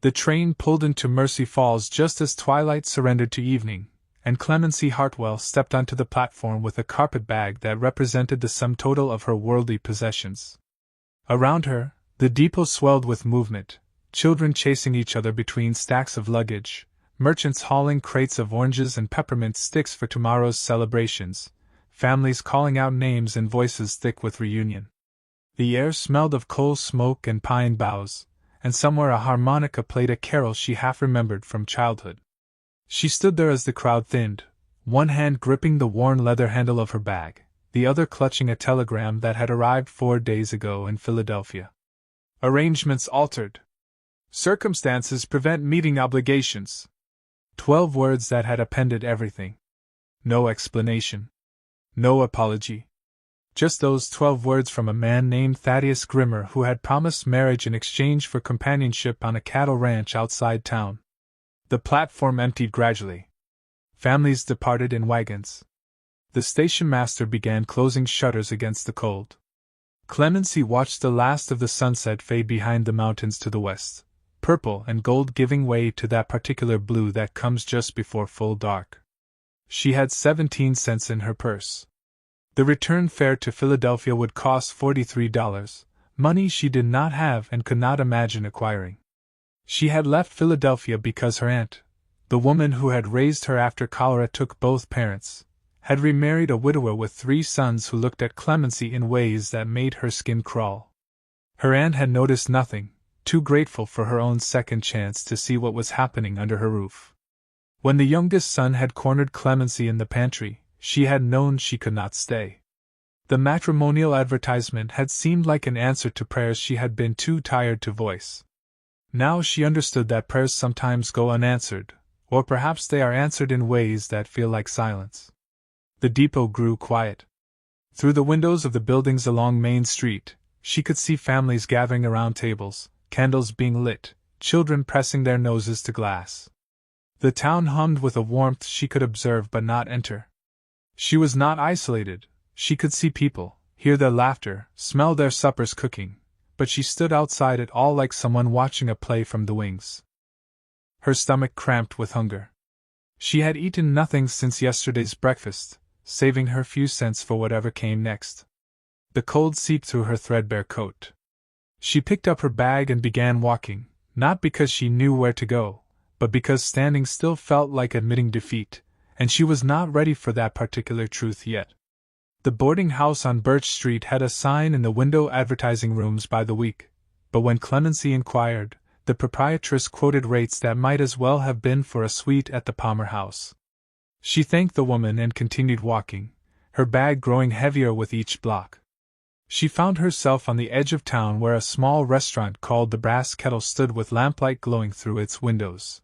The train pulled into Mercy Falls just as twilight surrendered to evening, and Clemency Hartwell stepped onto the platform with a carpetbag that represented the sum total of her worldly possessions. Around her, the depot swelled with movement, children chasing each other between stacks of luggage, merchants hauling crates of oranges and peppermint sticks for tomorrow's celebrations, families calling out names in voices thick with reunion. The air smelled of coal smoke and pine boughs, and somewhere a harmonica played a carol she half remembered from childhood. She stood there as the crowd thinned, one hand gripping the worn leather handle of her bag, the other clutching a telegram that had arrived 4 days ago in Philadelphia. Arrangements altered. Circumstances prevent meeting obligations. 12 words that had appended everything. No explanation. No apology. Just those 12 words from a man named Thaddeus Grimmer who had promised marriage in exchange for companionship on a cattle ranch outside town. The platform emptied gradually. Families departed in wagons. The station master began closing shutters against the cold. Clemency watched the last of the sunset fade behind the mountains to the west, purple and gold giving way to that particular blue that comes just before full dark. She had 17 cents in her purse. The return fare to Philadelphia would cost $43, money she did not have and could not imagine acquiring. She had left Philadelphia because her aunt, the woman who had raised her after cholera took both parents, had remarried a widower with 3 sons who looked at Clemency in ways that made her skin crawl. Her aunt had noticed nothing, too grateful for her own second chance to see what was happening under her roof. When the youngest son had cornered Clemency in the pantry, she had known she could not stay. The matrimonial advertisement had seemed like an answer to prayers she had been too tired to voice. Now she understood that prayers sometimes go unanswered, or perhaps they are answered in ways that feel like silence. The depot grew quiet. Through the windows of the buildings along Main Street, she could see families gathering around tables, candles being lit, children pressing their noses to glass. The town hummed with a warmth she could observe but not enter. She was not isolated. She could see people, hear their laughter, smell their suppers cooking, but she stood outside it all like someone watching a play from the wings. Her stomach cramped with hunger. She had eaten nothing since yesterday's breakfast, saving her few cents for whatever came next. The cold seeped through her threadbare coat. She picked up her bag and began walking, not because she knew where to go, but because standing still felt like admitting defeat, and she was not ready for that particular truth yet. The boarding house on Birch Street had a sign in the window advertising rooms by the week, but when Clemency inquired, the proprietress quoted rates that might as well have been for a suite at the Palmer House. She thanked the woman and continued walking, her bag growing heavier with each block. She found herself on the edge of town where a small restaurant called the Brass Kettle stood with lamplight glowing through its windows.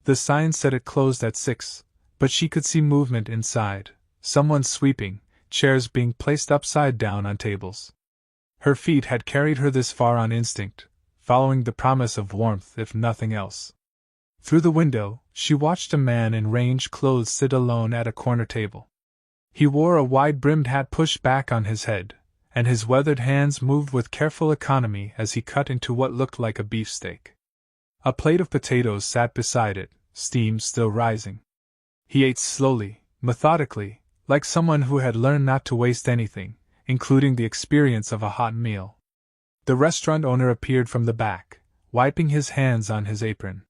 The sign said it closed at 6, but she could see movement inside, someone sweeping, chairs being placed upside down on tables. Her feet had carried her this far on instinct, following the promise of warmth if nothing else. Through the window, she watched a man in range clothes sit alone at a corner table. He wore a wide-brimmed hat pushed back on his head, and his weathered hands moved with careful economy as he cut into what looked like a beefsteak. A plate of potatoes sat beside it, steam still rising. He ate slowly, methodically, like someone who had learned not to waste anything, including the experience of a hot meal. The restaurant owner appeared from the back, wiping his hands on his apron.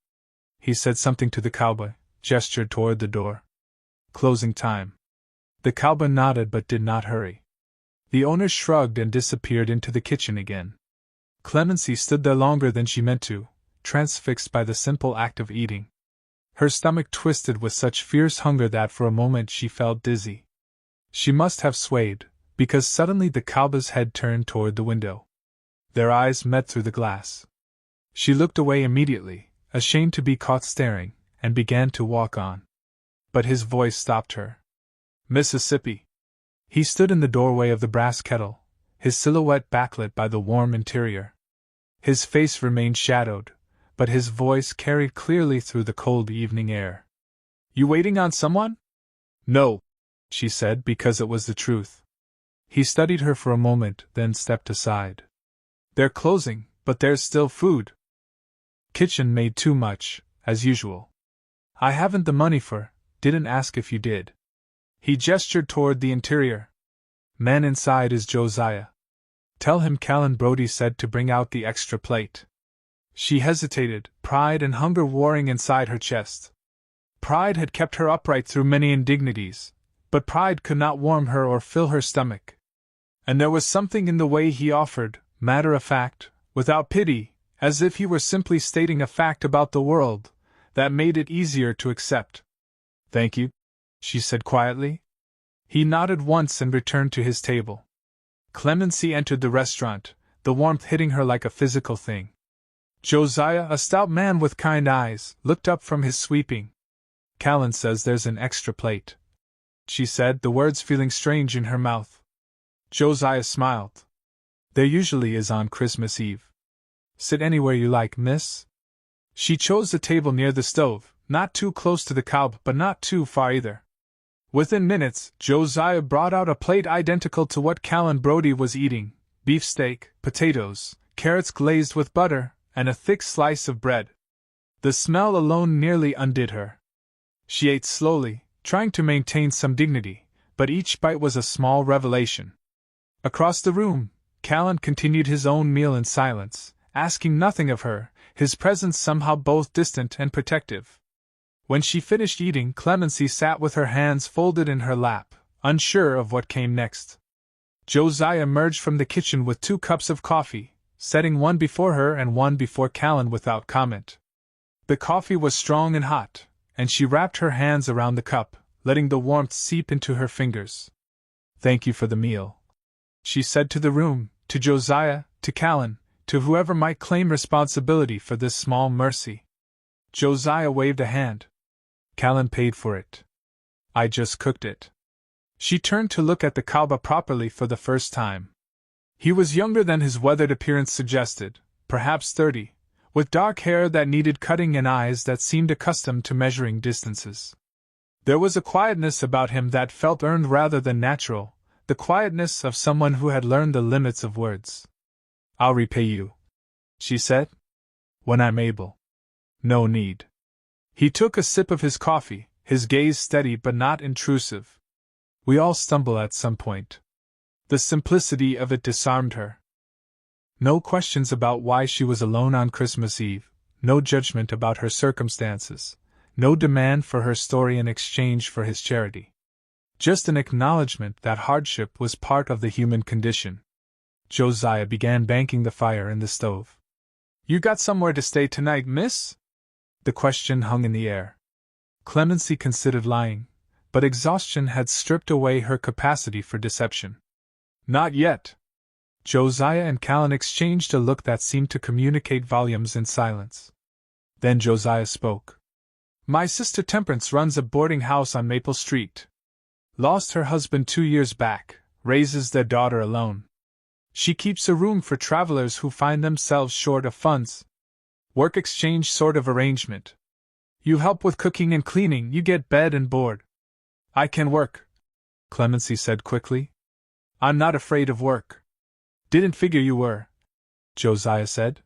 He said something to the cowboy, gestured toward the door. Closing time. The cowboy nodded but did not hurry. The owner shrugged and disappeared into the kitchen again. Clemency stood there longer than she meant to, transfixed by the simple act of eating. Her stomach twisted with such fierce hunger that for a moment she felt dizzy. She must have swayed, because suddenly the cowboy's head turned toward the window. Their eyes met through the glass. She looked away immediately, ashamed to be caught staring, and began to walk on. But his voice stopped her. Mississippi. He stood in the doorway of the Brass Kettle, his silhouette backlit by the warm interior. His face remained shadowed, but his voice carried clearly through the cold evening air. You waiting on someone? No, she said because it was the truth. He studied her for a moment, then stepped aside. They're closing, but there's still food. Kitchen made too much, as usual. I haven't the money for, didn't ask if you did. He gestured toward the interior. Man inside is Josiah. Tell him Callan Brody said to bring out the extra plate. She hesitated, pride and hunger warring inside her chest. Pride had kept her upright through many indignities, but pride could not warm her or fill her stomach. And there was something in the way he offered, matter of fact, without pity, as if he were simply stating a fact about the world, that made it easier to accept. Thank you, she said quietly. He nodded once and returned to his table. Clemency entered the restaurant, the warmth hitting her like a physical thing. Josiah, a stout man with kind eyes, looked up from his sweeping. Callan says there's an extra plate, she said, the words feeling strange in her mouth. Josiah smiled. There usually is on Christmas Eve. Sit anywhere you like, miss. She chose a table near the stove, not too close to the cob but not too far either. Within minutes, Josiah brought out a plate identical to what Callan Brody was eating: beefsteak, potatoes, carrots glazed with butter, and a thick slice of bread. The smell alone nearly undid her. She ate slowly, trying to maintain some dignity, but each bite was a small revelation. Across the room, Callan continued his own meal in silence, asking nothing of her, his presence somehow both distant and protective. When she finished eating, Clemency sat with her hands folded in her lap, unsure of what came next. Josiah emerged from the kitchen with 2 cups of coffee, setting one before her and one before Callan without comment. The coffee was strong and hot, and she wrapped her hands around the cup, letting the warmth seep into her fingers. Thank you for the meal, she said to the room, to Josiah, to Callan, to whoever might claim responsibility for this small mercy. Josiah waved a hand. Callan paid for it. I just cooked it. She turned to look at the cowboy properly for the first time. He was younger than his weathered appearance suggested, perhaps 30, with dark hair that needed cutting and eyes that seemed accustomed to measuring distances. There was a quietness about him that felt earned rather than natural, the quietness of someone who had learned the limits of words. I'll repay you, she said, when I'm able. No need. He took a sip of his coffee, his gaze steady but not intrusive. We all stumble at some point. The simplicity of it disarmed her. No questions about why she was alone on Christmas Eve, no judgment about her circumstances, no demand for her story in exchange for his charity. Just an acknowledgement that hardship was part of the human condition. Josiah began banking the fire in the stove. You got somewhere to stay tonight, miss? The question hung in the air. Clemency considered lying, but exhaustion had stripped away her capacity for deception. Not yet. Josiah and Callan exchanged a look that seemed to communicate volumes in silence. Then Josiah spoke. My sister Temperance runs a boarding house on Maple Street. Lost her husband 2 years back, raises their daughter alone. She keeps a room for travelers who find themselves short of funds. Work exchange sort of arrangement. You help with cooking and cleaning, you get bed and board. I can work, Clemency said quickly. I'm not afraid of work. Didn't figure you were, Josiah said.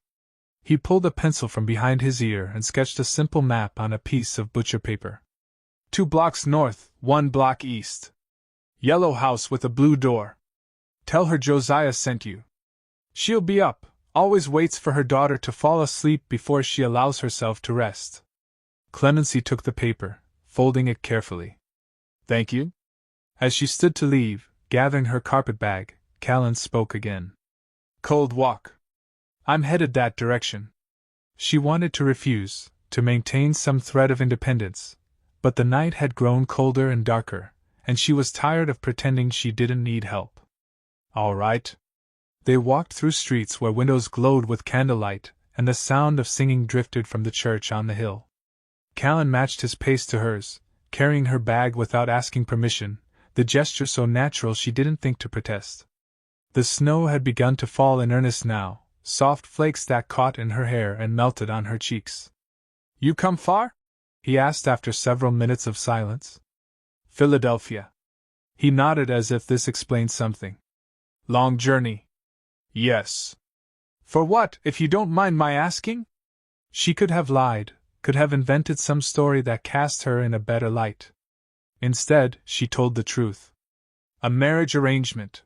He pulled a pencil from behind his ear and sketched a simple map on a piece of butcher paper. 2 blocks north, 1 block east. Yellow house with a blue door. Tell her Josiah sent you. She'll be up, always waits for her daughter to fall asleep before she allows herself to rest. Clemency took the paper, folding it carefully. Thank you. As she stood to leave, gathering her carpetbag, Callan spoke again. Cold walk. I'm headed that direction. She wanted to refuse, to maintain some thread of independence, but the night had grown colder and darker, and she was tired of pretending she didn't need help. All right. They walked through streets where windows glowed with candlelight, and the sound of singing drifted from the church on the hill. Callan matched his pace to hers, carrying her bag without asking permission, the gesture so natural she didn't think to protest. The snow had begun to fall in earnest now, soft flakes that caught in her hair and melted on her cheeks. You come far? He asked after several minutes of silence. Philadelphia. He nodded as if this explained something. Long journey. Yes. For what, if you don't mind my asking? She could have lied, could have invented some story that cast her in a better light. Instead, she told the truth. A marriage arrangement.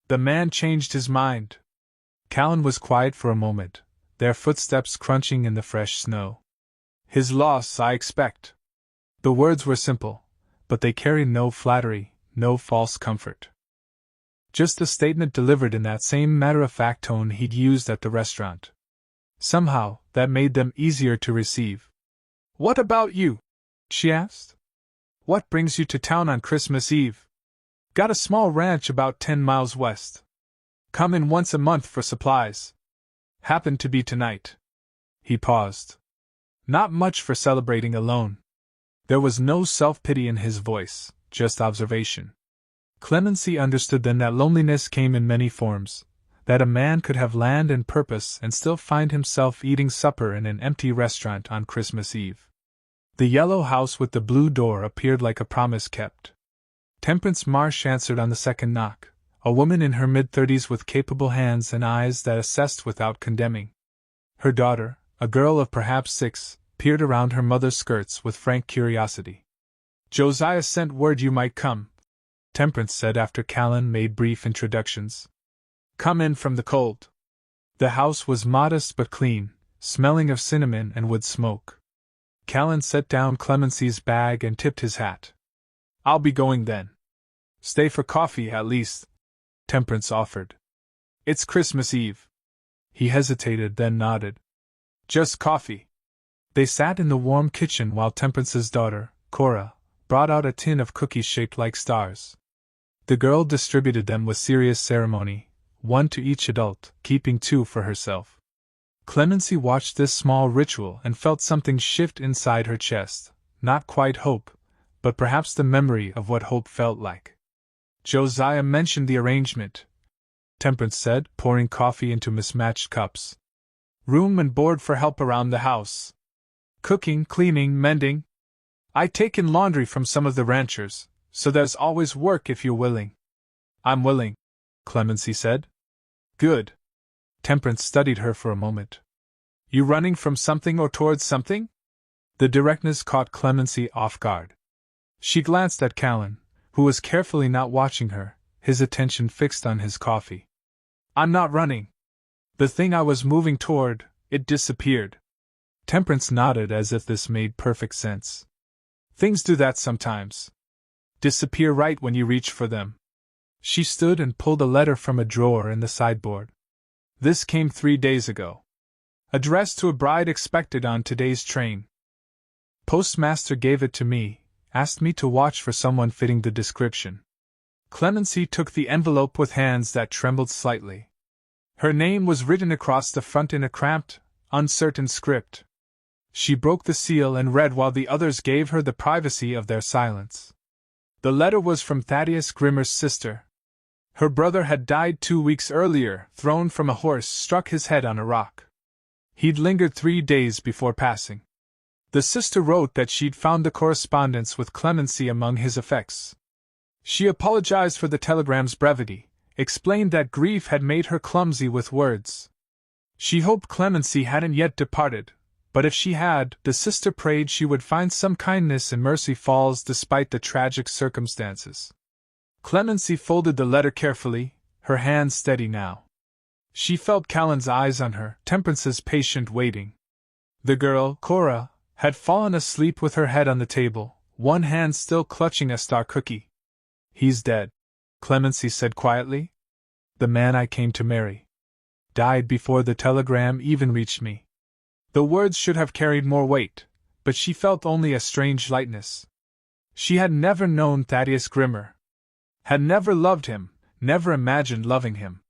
The man changed his mind. Callan was quiet for a moment, their footsteps crunching in the fresh snow. His loss, I expect. The words were simple, but they carried no flattery, no false comfort. Just a statement delivered in that same matter-of-fact tone he'd used at the restaurant. Somehow, that made them easier to receive. "What about you?" she asked. "What brings you to town on Christmas Eve?" "Got a small ranch about 10 miles west. Come in once a month for supplies. Happened to be tonight." He paused. Not much for celebrating alone. There was no self-pity in his voice, just observation. Clemency understood then that loneliness came in many forms, that a man could have land and purpose and still find himself eating supper in an empty restaurant on Christmas Eve. The yellow house with the blue door appeared like a promise kept. Temperance Marsh answered on the second knock, a woman in her mid-30s with capable hands and eyes that assessed without condemning. Her daughter, a girl of perhaps 6, peered around her mother's skirts with frank curiosity. "Josiah sent word you might come," Temperance said after Callan made brief introductions. "Come in from the cold." The house was modest but clean, smelling of cinnamon and wood smoke. Callan set down Clemency's bag and tipped his hat. "I'll be going then." "Stay for coffee, at least," Temperance offered. "It's Christmas Eve." He hesitated, then nodded. "Just coffee." They sat in the warm kitchen while Temperance's daughter, Cora, brought out a tin of cookies shaped like stars. The girl distributed them with serious ceremony, one to each adult, keeping 2 for herself. Clemency watched this small ritual and felt something shift inside her chest, not quite hope, but perhaps the memory of what hope felt like. "Josiah mentioned the arrangement," Temperance said, pouring coffee into mismatched cups. "Room and board for help around the house. Cooking, cleaning, mending. I take in laundry from some of the ranchers, so there's always work if you're willing." "I'm willing," Clemency said. "Good." Temperance studied her for a moment. "You running from something or towards something?" The directness caught Clemency off guard. She glanced at Callan, who was carefully not watching her, his attention fixed on his coffee. "I'm not running. The thing I was moving toward, it disappeared." Temperance nodded as if this made perfect sense. "Things do that sometimes. Disappear right when you reach for them." She stood and pulled a letter from a drawer in the sideboard. "This came 3 days ago. Addressed to a bride expected on today's train. Postmaster gave it to me, asked me to watch for someone fitting the description." Clemency took the envelope with hands that trembled slightly. Her name was written across the front in a cramped, uncertain script. She broke the seal and read while the others gave her the privacy of their silence. The letter was from Thaddeus Grimmer's sister. Her brother had died 2 weeks earlier, thrown from a horse, struck his head on a rock. He'd lingered 3 days before passing. The sister wrote that she'd found the correspondence with Clemency among his effects. She apologized for the telegram's brevity, explained that grief had made her clumsy with words. She hoped Clemency hadn't yet departed, but if she had, the sister prayed she would find some kindness in Mercy Falls despite the tragic circumstances. Clemency folded the letter carefully, her hand steady now. She felt Callan's eyes on her, Temperance's patient waiting. The girl, Cora, had fallen asleep with her head on the table, one hand still clutching a star cookie. "He's dead," Clemency said quietly. "The man I came to marry. Died before the telegram even reached me." The words should have carried more weight, but she felt only a strange lightness. She had never known Thaddeus Grimmer. Had never loved him, never imagined loving him.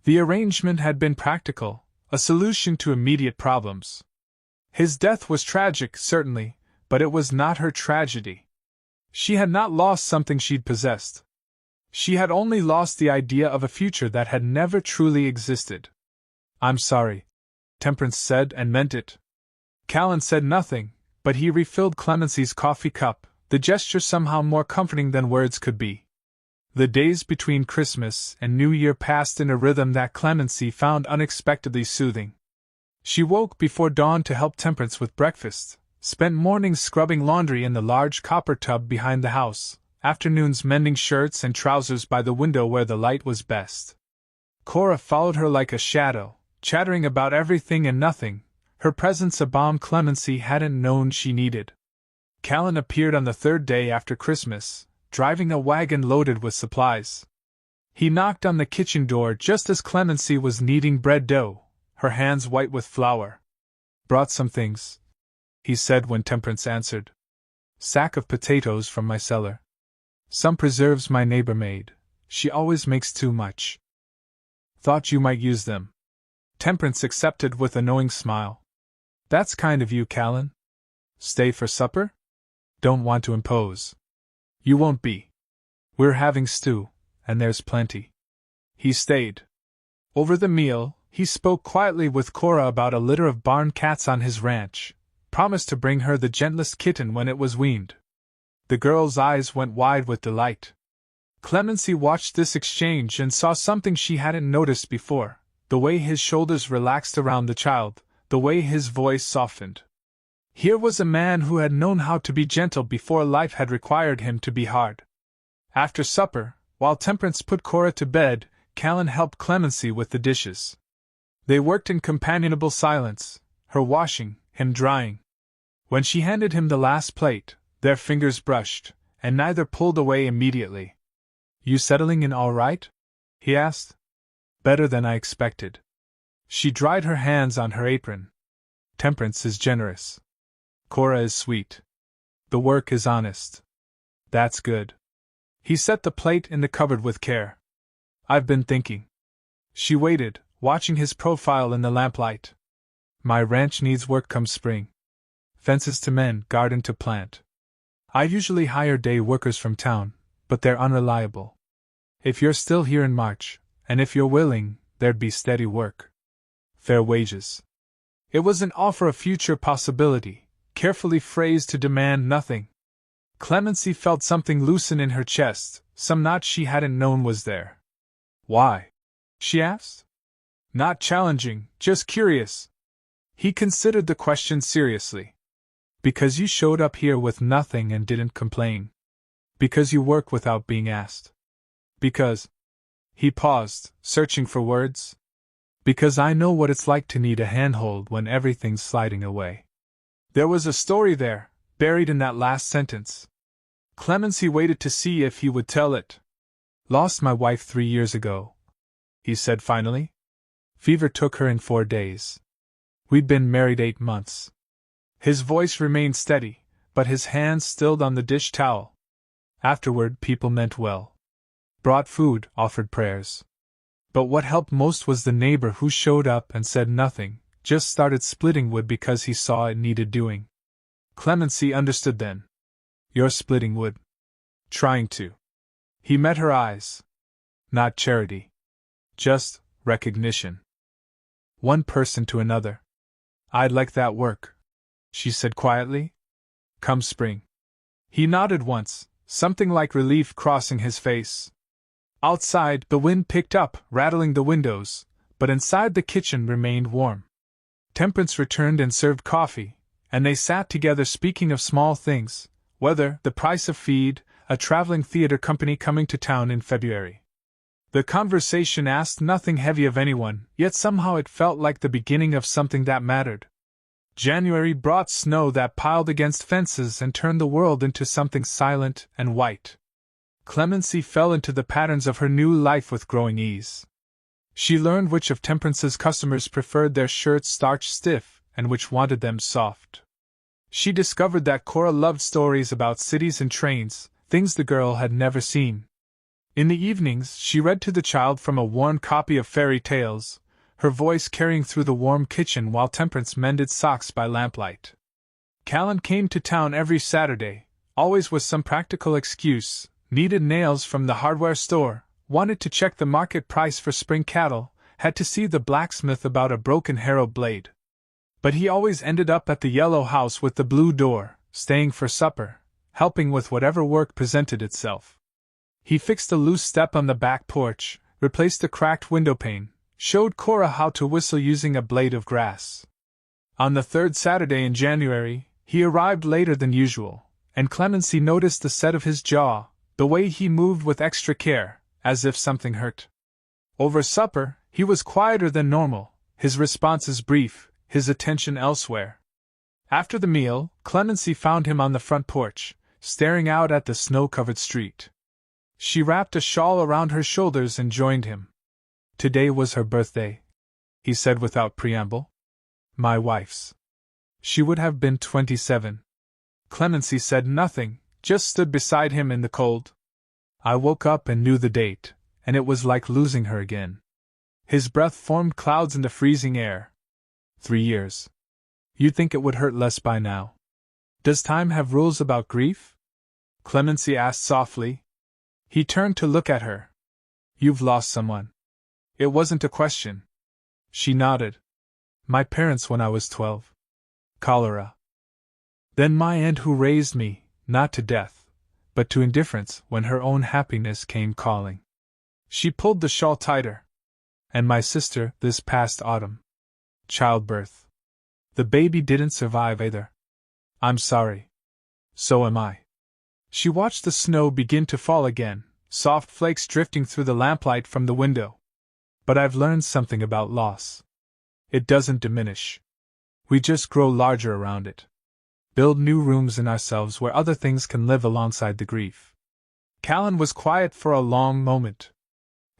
The arrangement had been practical, a solution to immediate problems. His death was tragic, certainly, but it was not her tragedy. She had not lost something she'd possessed. She had only lost the idea of a future that had never truly existed. "I'm sorry," Temperance said, and meant it. Callan said nothing, but he refilled Clemency's coffee cup, the gesture somehow more comforting than words could be. The days between Christmas and New Year passed in a rhythm that Clemency found unexpectedly soothing. She woke before dawn to help Temperance with breakfast, spent mornings scrubbing laundry in the large copper tub behind the house, afternoons mending shirts and trousers by the window where the light was best. Cora followed her like a shadow, chattering about everything and nothing, her presence a balm Clemency hadn't known she needed. Callan appeared on the third day after Christmas, driving a wagon loaded with supplies. He knocked on the kitchen door just as Clemency was kneading bread dough, her hands white with flour. "Brought some things," he said when Temperance answered. "Sack of potatoes from my cellar. Some preserves my neighbor made. She always makes too much. Thought you might use them." Temperance accepted with a knowing smile. "That's kind of you, Callan. Stay for supper? Don't want to impose." "You won't be. We're having stew, and there's plenty." He stayed. Over the meal, he spoke quietly with Cora about a litter of barn cats on his ranch, promised to bring her the gentlest kitten when it was weaned. The girl's eyes went wide with delight. Clemency watched this exchange and saw something she hadn't noticed before, the way his shoulders relaxed around the child, the way his voice softened. Here was a man who had known how to be gentle before life had required him to be hard. After supper, while Temperance put Cora to bed, Callan helped Clemency with the dishes. They worked in companionable silence, her washing, him drying. When she handed him the last plate, their fingers brushed, and neither pulled away immediately. "You settling in all right?" he asked. "Better than I expected." She dried her hands on her apron. "Temperance is generous. Cora is sweet. The work is honest." "That's good." He set the plate in the cupboard with care. "I've been thinking." She waited, watching his profile in the lamplight. "My ranch needs work come spring. Fences to mend, garden to plant. I usually hire day workers from town, but they're unreliable. If you're still here in March, and if you're willing, there'd be steady work. Fair wages." It was an offer of future possibility, carefully phrased to demand nothing. Clemency felt something loosen in her chest, some knot she hadn't known was there. "Why?" she asked. Not challenging, just curious. He considered the question seriously. "Because you showed up here with nothing and didn't complain. Because you work without being asked. Because..." He paused, searching for words. "Because I know what it's like to need a handhold when everything's sliding away." There was a story there, buried in that last sentence. Clemency waited to see if he would tell it. "Lost my wife 3 years ago," he said finally. "Fever took her in 4 days. We'd been married 8 months. His voice remained steady, but his hands stilled on the dish towel. "Afterward, people meant well. Brought food, offered prayers. But what helped most was the neighbor who showed up and said nothing, just started splitting wood because he saw it needed doing." Clemency understood then. "You're splitting wood?" "Trying to." He met her eyes. "Not charity. Just recognition. One person to another. I'd like that work," she said quietly. "Come spring." He nodded once, something like relief crossing his face. Outside, the wind picked up, rattling the windows, but inside the kitchen remained warm. Temperance returned and served coffee, and they sat together speaking of small things, weather, the price of feed, a traveling theater company coming to town in February. The conversation asked nothing heavy of anyone, yet somehow it felt like the beginning of something that mattered. January brought snow that piled against fences and turned the world into something silent and white. Clemency fell into the patterns of her new life with growing ease. She learned which of Temperance's customers preferred their shirts starched stiff and which wanted them soft. She discovered that Cora loved stories about cities and trains, things the girl had never seen. In the evenings, she read to the child from a worn copy of fairy tales, her voice carrying through the warm kitchen while Temperance mended socks by lamplight. Callan came to town every Saturday, always with some practical excuse, needed nails from the hardware store, wanted to check the market price for spring cattle, had to see the blacksmith about a broken harrow blade. But he always ended up at the yellow house with the blue door, staying for supper, helping with whatever work presented itself. He fixed a loose step on the back porch, replaced a cracked windowpane, showed Cora how to whistle using a blade of grass. On the third Saturday in January, he arrived later than usual, and Clemency noticed the set of his jaw, the way he moved with extra care, as if something hurt. Over supper, he was quieter than normal, his responses brief, his attention elsewhere. After the meal, Clemency found him on the front porch, staring out at the snow-covered street. She wrapped a shawl around her shoulders and joined him. Today was her birthday, he said without preamble. My wife's. She would have been 27. Clemency said nothing, just stood beside him in the cold. I woke up and knew the date, and it was like losing her again. His breath formed clouds in the freezing air. 3 years. You'd think it would hurt less by now. Does time have rules about grief? Clemency asked softly. He turned to look at her. You've lost someone. It wasn't a question. She nodded. My parents when I was 12. Cholera. Then my aunt who raised me, not to death, but to indifference when her own happiness came calling. She pulled the shawl tighter. And my sister this past autumn. Childbirth. The baby didn't survive either. I'm sorry. So am I. She watched the snow begin to fall again, soft flakes drifting through the lamplight from the window. But I've learned something about loss. It doesn't diminish. We just grow larger around it. Build new rooms in ourselves where other things can live alongside the grief. Callan was quiet for a long moment.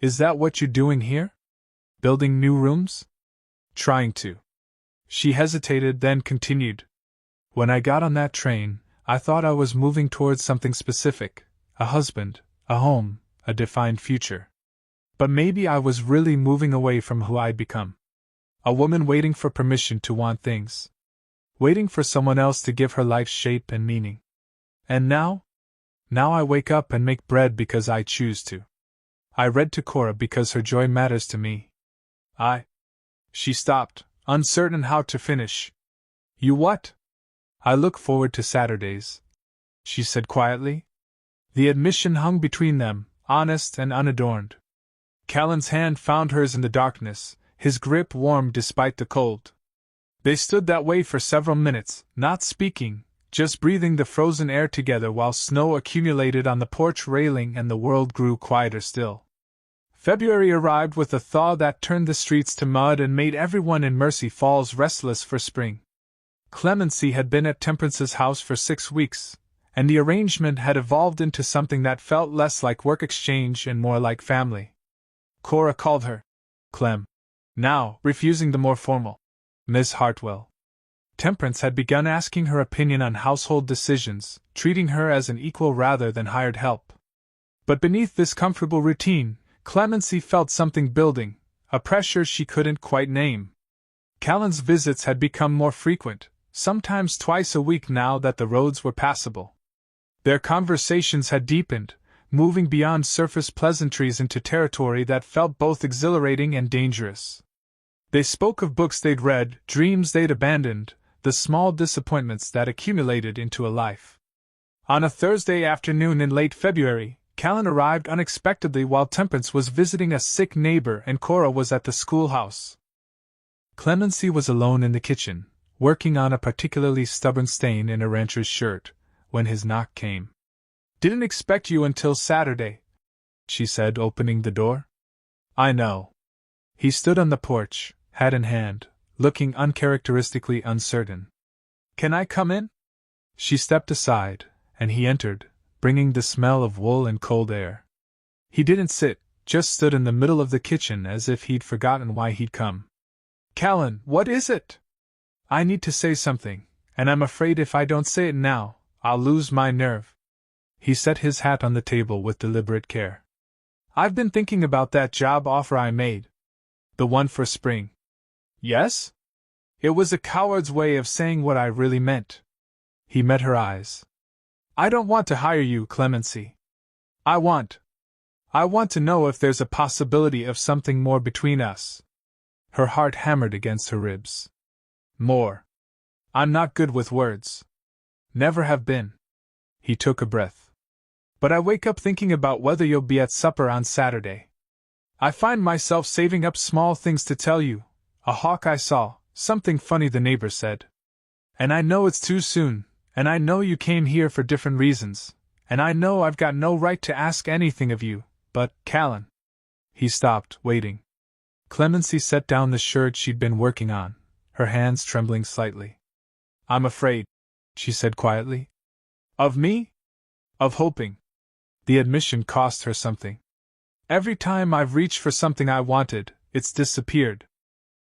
Is that what you're doing here? Building new rooms? Trying to. She hesitated, then continued. When I got on that train, I thought I was moving towards something specific, a husband, a home, a defined future. But maybe I was really moving away from who I'd become. A woman waiting for permission to want things. Waiting for someone else to give her life shape and meaning. And now? Now I wake up and make bread because I choose to. I read to Cora because her joy matters to me. She stopped, uncertain how to finish. You what? I look forward to Saturdays, she said quietly. The admission hung between them, honest and unadorned. Callan's hand found hers in the darkness, his grip warm despite the cold. They stood that way for several minutes, not speaking, just breathing the frozen air together while snow accumulated on the porch railing and the world grew quieter still. February arrived with a thaw that turned the streets to mud and made everyone in Mercy Falls restless for spring. Clemency had been at Temperance's house for 6 weeks, and the arrangement had evolved into something that felt less like work exchange and more like family. Cora called her Clem, now refusing the more formal Miss Hartwell. Temperance had begun asking her opinion on household decisions, treating her as an equal rather than hired help. But beneath this comfortable routine, Clemency felt something building, a pressure she couldn't quite name. Callan's visits had become more frequent, sometimes twice a week now that the roads were passable. Their conversations had deepened, moving beyond surface pleasantries into territory that felt both exhilarating and dangerous. They spoke of books they'd read, dreams they'd abandoned, the small disappointments that accumulated into a life. On a Thursday afternoon in late February, Callan arrived unexpectedly while Temperance was visiting a sick neighbor and Cora was at the schoolhouse. Clemency was alone in the kitchen, working on a particularly stubborn stain in a rancher's shirt, when his knock came. Didn't expect you until Saturday, she said, opening the door. I know. He stood on the porch, hat in hand, looking uncharacteristically uncertain. Can I come in? She stepped aside, and he entered, bringing the smell of wool and cold air. He didn't sit, just stood in the middle of the kitchen as if he'd forgotten why he'd come. Callan, what is it? I need to say something, and I'm afraid if I don't say it now, I'll lose my nerve. He set his hat on the table with deliberate care. I've been thinking about that job offer I made. The one for spring. Yes? It was a coward's way of saying what I really meant. He met her eyes. I don't want to hire you, Clemency. I want to know if there's a possibility of something more between us. Her heart hammered against her ribs. More. I'm not good with words. Never have been. He took a breath. But I wake up thinking about whether you'll be at supper on Saturday. I find myself saving up small things to tell you. A hawk I saw, Something funny, the neighbor said. And I know it's too soon, and I know you came here for different reasons, and I know I've got no right to ask anything of you, but, Callan. He stopped, waiting. Clemency set down the shirt she'd been working on, her hands trembling slightly. I'm afraid, she said quietly. Of me? Of hoping. The admission cost her something. Every time I've reached for something I wanted, it's disappeared.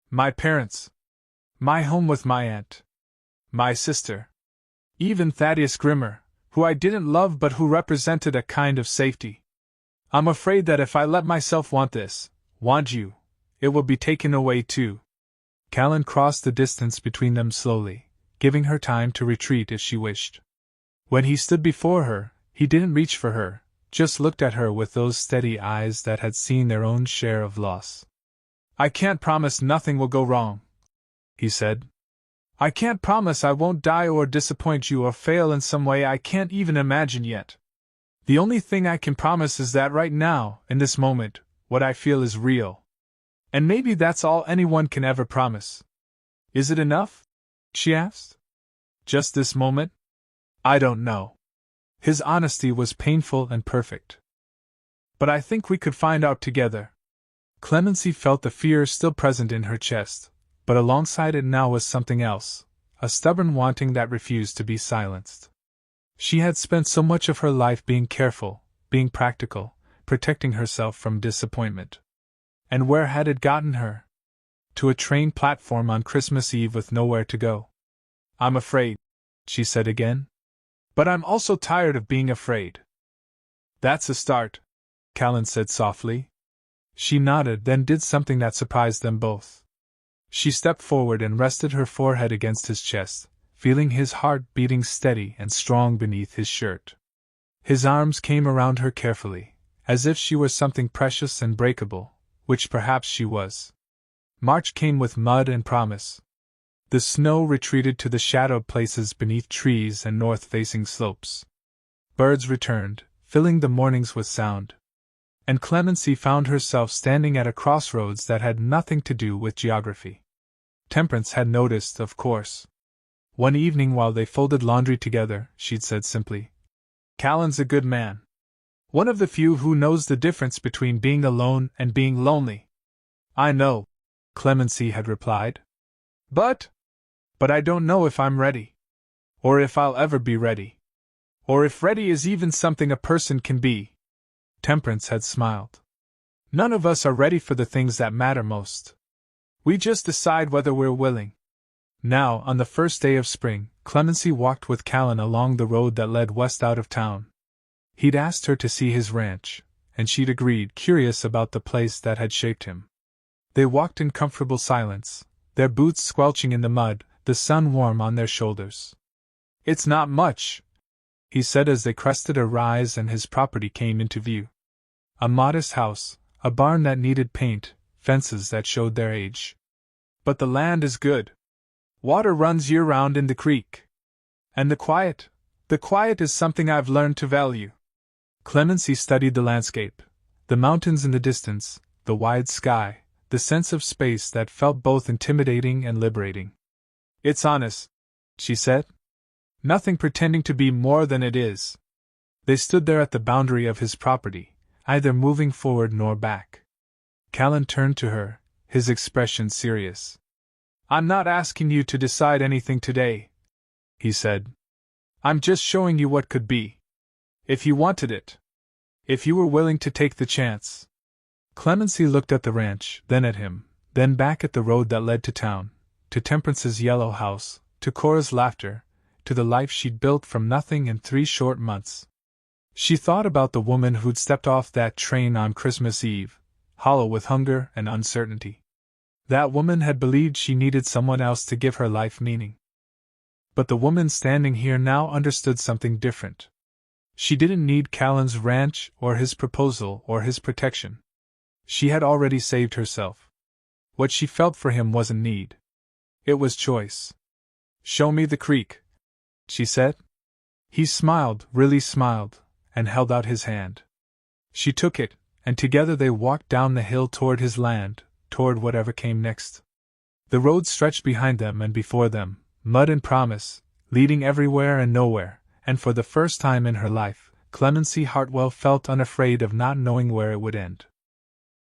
My parents. My home with my aunt. My sister. Even Thaddeus Grimmer, who I didn't love but who represented a kind of safety. I'm afraid that if I let myself want this, want you, it will be taken away too. Callan crossed the distance between them slowly, giving her time to retreat if she wished. When he stood before her, he didn't reach for her, just looked at her with those steady eyes that had seen their own share of loss. I can't promise nothing will go wrong, he said. I can't promise I won't die or disappoint you or fail in some way I can't even imagine yet. The only thing I can promise is that right now, in this moment, what I feel is real. And maybe that's all anyone can ever promise. Is it enough? She asked. Just this moment? I don't know. His honesty was painful and perfect. But I think we could find out together. Clemency felt the fear still present in her chest, but alongside it now was something else, a stubborn wanting that refused to be silenced. She had spent so much of her life being careful, being practical, protecting herself from disappointment. And where had it gotten her? To a train platform on Christmas Eve with nowhere to go. I'm afraid, she said again. But I'm also tired of being afraid. That's a start, Callan said softly. She nodded, then did something that surprised them both. She stepped forward and rested her forehead against his chest, feeling his heart beating steady and strong beneath his shirt. His arms came around her carefully, as if she were something precious and breakable, which perhaps she was. March came with mud and promise. The snow retreated to the shadowed places beneath trees and north-facing slopes. Birds returned, filling the mornings with sound. And Clemency found herself standing at a crossroads that had nothing to do with geography. Temperance had noticed, of course. One evening while they folded laundry together, she'd said simply, Callan's a good man. One of the few who knows the difference between being alone and being lonely. I know, Clemency had replied. But I don't know if I'm ready. Or if I'll ever be ready. Or if ready is even something a person can be. Temperance had smiled. None of us are ready for the things that matter most. We just decide whether we're willing. Now, on the first day of spring, Clemency walked with Callan along the road that led west out of town. He'd asked her to see his ranch, and she'd agreed, curious about the place that had shaped him. They walked in comfortable silence, their boots squelching in the mud, the sun warm on their shoulders. It's not much, he said as they crested a rise and his property came into view. A modest house, a barn that needed paint, fences that showed their age. But the land is good. Water runs year-round in the creek. And the quiet is something I've learned to value. Clemency studied the landscape, the mountains in the distance, the wide sky, the sense of space that felt both intimidating and liberating. It's honest, she said. Nothing pretending to be more than it is. They stood there at the boundary of his property, neither moving forward nor back. Callan turned to her, his expression serious. I'm not asking you to decide anything today, he said. I'm just showing you what could be. If you wanted it. If you were willing to take the chance. Clemency looked at the ranch, then at him, then back at the road that led to town, to Temperance's yellow house, to Cora's laughter, to the life she'd built from nothing in 3 short months. She thought about the woman who'd stepped off that train on Christmas Eve, hollow with hunger and uncertainty. That woman had believed she needed someone else to give her life meaning. But the woman standing here now understood something different. She didn't need Callan's ranch or his proposal or his protection. She had already saved herself. What she felt for him wasn't need. It was choice. Show me the creek, she said. He smiled, really smiled, and held out his hand. She took it, and together they walked down the hill toward his land, toward whatever came next. The road stretched behind them and before them, mud and promise, leading everywhere and nowhere, and for the first time in her life, Clemency Hartwell felt unafraid of not knowing where it would end.